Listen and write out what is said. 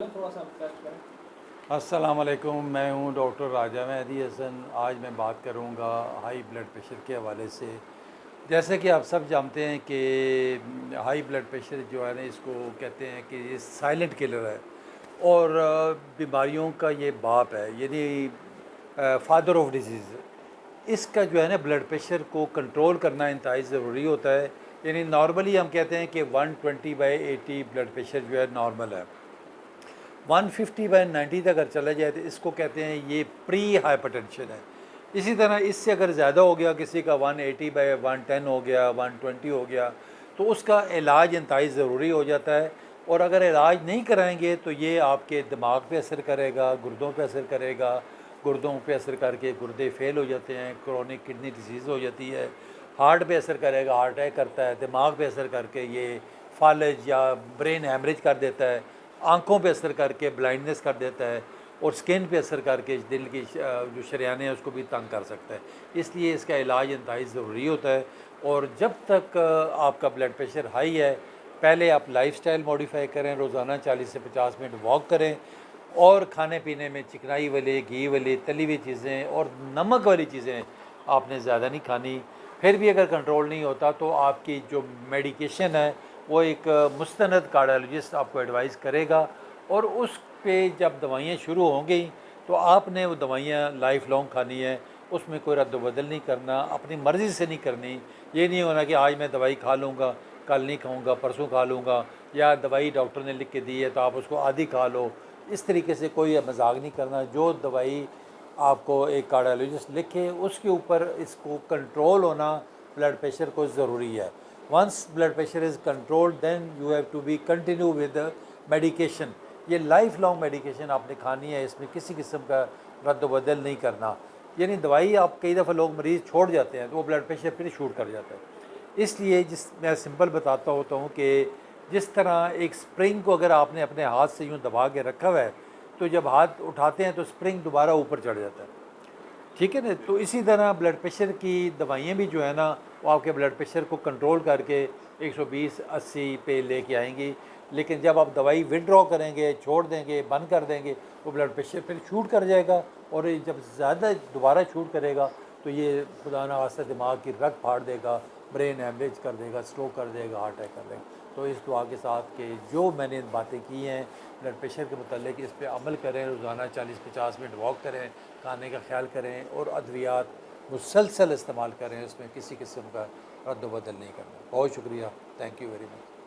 थोड़ा सा टेस्ट करें। अस्सलाम वालेकुम, मैं हूं डॉक्टर राजा मेहदी हसन। आज मैं बात करूंगा हाई ब्लड प्रेशर के हवाले से। जैसे कि आप सब जानते हैं कि हाई ब्लड प्रेशर जो है ना, इसको कहते हैं कि ये साइलेंट किलर है और बीमारियों का ये बाप है, यानी फादर ऑफ डिजीज़। इसका जो है ना ब्लड प्रेशर को कंट्रोल करना इंतहाई ज़रूरी होता है। यानी नॉर्मली हम कहते हैं कि 120/80 ब्लड प्रेशर जो है नॉर्मल है। 150/90 तक अगर चला जाए तो इसको कहते हैं ये प्री हाइपरटेंशन है। इसी तरह इससे अगर ज़्यादा हो गया, किसी का 180/110 हो गया, 120 हो गया, तो उसका इलाज इंतहाई ज़रूरी हो जाता है। और अगर इलाज नहीं कराएंगे तो ये आपके दिमाग पे असर करेगा, गुर्दों पे असर करेगा, गुर्दों पे असर करके गुर्दे फेल हो जाते हैं, क्रोनिक किडनी डिजीज़ हो जाती है। हार्ट पे असर करेगा, हार्ट अटैक करता है। दिमाग पे असर करके ये फालज या ब्रेन हेमरेज कर देता है। आँखों पे असर करके ब्लाइंडनेस कर देता है और स्किन पे असर करके दिल की जो शरियाने हैं उसको भी तंग कर सकता है। इसलिए इसका इलाज इंतहाई ज़रूरी होता है। और जब तक आपका ब्लड प्रेशर हाई है, पहले आप लाइफस्टाइल मॉडिफाई करें, रोज़ाना 40 से 50 मिनट वॉक करें और खाने पीने में चिकनाई वाले, घी वाली, तली हुई चीज़ें और नमक वाली चीज़ें आपने ज़्यादा नहीं खानी। फिर भी अगर कंट्रोल नहीं होता तो आपकी जो मेडिकेशन है वो एक मुस्तनद कार्डियोलॉजिस्ट आपको एडवाइस करेगा और उस पे जब दवाइयाँ शुरू होंगी तो आपने वो दवाइयाँ लाइफ लॉन्ग खानी है। उसमें कोई रद्द बदल नहीं करना, अपनी मर्ज़ी से नहीं करनी। ये नहीं होना कि आज मैं दवाई खा लूँगा, कल नहीं खाऊँगा, परसों खा लूँगा, या दवाई डॉक्टर ने लिख के दी है तो आप उसको आधी खा लो। इस तरीके से कोई मजाक नहीं करना। जो दवाई आपको एक कार्डियोलॉजिस्ट लिखे उसके ऊपर इसको कंट्रोल होना ब्लड प्रेशर को ज़रूरी है। Once blood pressure is controlled then you have to be continue with medication. ये लाइफ लॉन्ग मेडिकेशन आपने खानी है, इसमें किसी किस्म का रद्द बदल नहीं करना। यानी दवाई आप कई दफ़ा लोग मरीज़ छोड़ जाते हैं तो वो ब्लड प्रेशर फिर शूट कर जाता है। इसलिए मैं सिंपल बताता होता हूँ कि जिस तरह एक स्प्रिंग को अगर आपने अपने हाथ से यूँ दबा के रखा हुआ है तो जब हाथ उठाते हैं तो स्प्रिंग दोबारा ऊपर चढ़ जाता है, ठीक है ना। तो इसी तरह ब्लड प्रेशर की दवाइयाँ भी जो है ना वो आपके ब्लड प्रेशर को कंट्रोल करके 120/80 पे लेके आएंगी। लेकिन जब आप दवाई विड्रॉ करेंगे, छोड़ देंगे, बंद कर देंगे, वो ब्लड प्रेशर फिर शूट कर जाएगा। और ये जब ज़्यादा दोबारा शूट करेगा तो ये खुदा ना वास्ता दिमाग की रग फाड़ देगा, ब्रेन हेमरेज कर देगा, स्ट्रोक कर देगा, हार्ट अटैक कर देगा। तो इस दुआ के साथ कि जो मैंने बातें की हैं ब्लड प्रेशर के मुतालिक, इस पर अमल करें। रोज़ाना 40-50 मिनट वॉक करें, खाने का ख्याल करें और अद्वियात मुसलसल इस्तेमाल करें, उसमें किसी किस्म का रद्द बदल नहीं करना। बहुत शुक्रिया, थैंक यू वेरी मच।